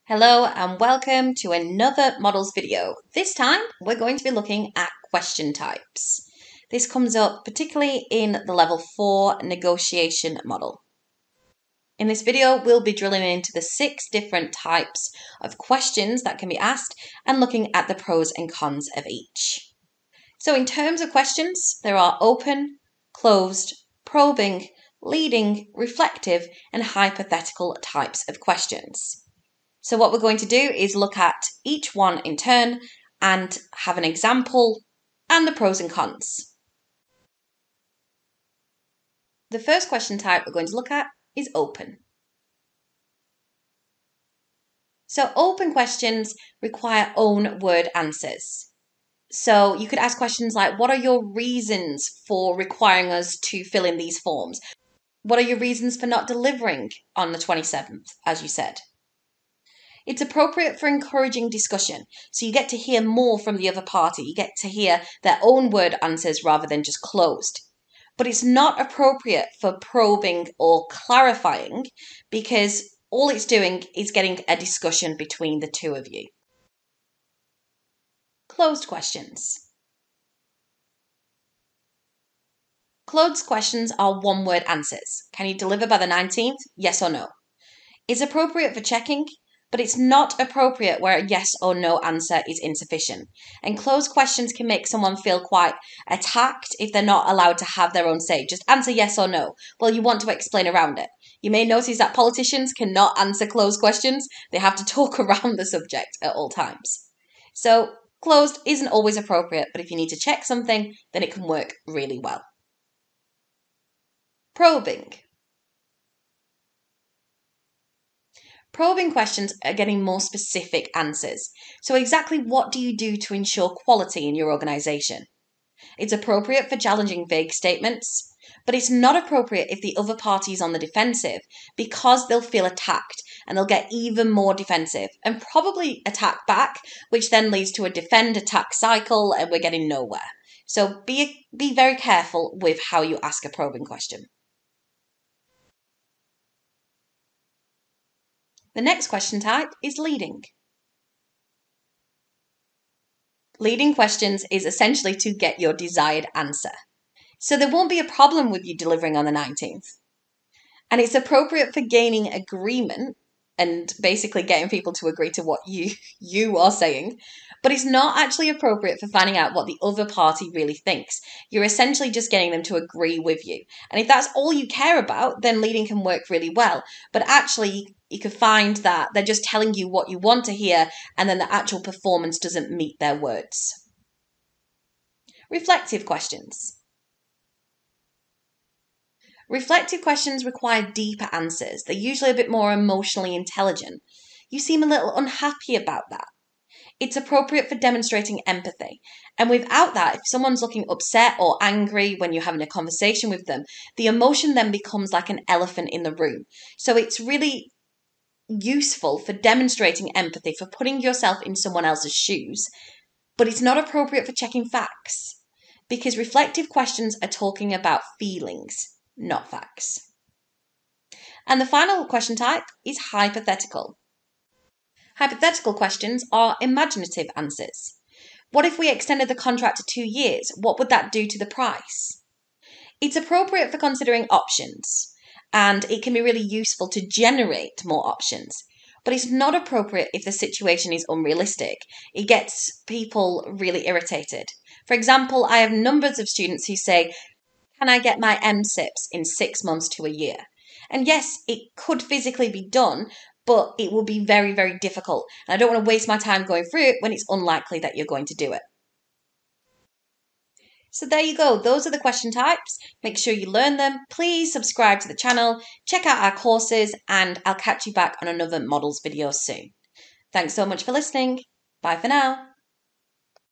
Hello and welcome to another models video. This time we're going to be looking at question types. This comes up particularly in the level 4 negotiation model. In this video we'll be drilling into the 6 different types of questions that can be asked and looking at the pros and cons of each. So in terms of questions, there are open, closed, probing, leading, reflective and hypothetical types of questions. So what we're going to do is look at each one in turn and have an example and the pros and cons. The first question type we're going to look at is open. So open questions require own word answers. So you could ask questions like, what are your reasons for requiring us to fill in these forms? What are your reasons for not delivering on the 27th, as you said? It's appropriate for encouraging discussion, so you get to hear more from the other party. You get to hear their own word answers rather than just closed. But it's not appropriate for probing or clarifying because all it's doing is getting a discussion between the two of you. Closed questions. Closed questions are one-word answers. Can you deliver by the 19th? Yes or no. It's appropriate for checking, but it's not appropriate where a yes or no answer is insufficient. And closed questions can make someone feel quite attacked if they're not allowed to have their own say. Just answer yes or no. Well, you want to explain around it. You may notice that politicians cannot answer closed questions. They have to talk around the subject at all times. So closed isn't always appropriate, but if you need to check something, then it can work really well. Probing. Probing questions are getting more specific answers. So exactly what do you do to ensure quality in your organisation? It's appropriate for challenging vague statements, but it's not appropriate if the other party is on the defensive because they'll feel attacked and they'll get even more defensive and probably attack back, which then leads to a defend-attack cycle and we're getting nowhere. So be very careful with how you ask a probing question. The next question type is leading. Leading questions is essentially to get your desired answer. So there won't be a problem with you delivering on the 19th. And it's appropriate for gaining agreement and basically getting people to agree to what you are saying. But it's not actually appropriate for finding out what the other party really thinks. You're essentially just getting them to agree with you. And if that's all you care about, then leading can work really well. But actually, you could find that they're just telling you what you want to hear and then the actual performance doesn't meet their words. Reflective questions. Reflective questions require deeper answers. They're usually a bit more emotionally intelligent. You seem a little unhappy about that. It's appropriate for demonstrating empathy. And without that, if someone's looking upset or angry when you're having a conversation with them, the emotion then becomes like an elephant in the room. So it's really useful for demonstrating empathy, for putting yourself in someone else's shoes, but it's not appropriate for checking facts because reflective questions are talking about feelings, not facts. And the final question type is hypothetical. Hypothetical questions are imaginative answers. What if we extended the contract to 2 years? What would that do to the price? It's appropriate for considering options, and it can be really useful to generate more options. But it's not appropriate if the situation is unrealistic. It gets people really irritated. For example, I have numbers of students who say, can I get my MSIPs in 6 months to a year? And yes, it could physically be done, but it will be very, very difficult. And I don't want to waste my time going through it when it's unlikely that you're going to do it. So there you go. Those are the question types. Make sure you learn them. Please subscribe to the channel, check out our courses, and I'll catch you back on another models video soon. Thanks so much for listening. Bye for now.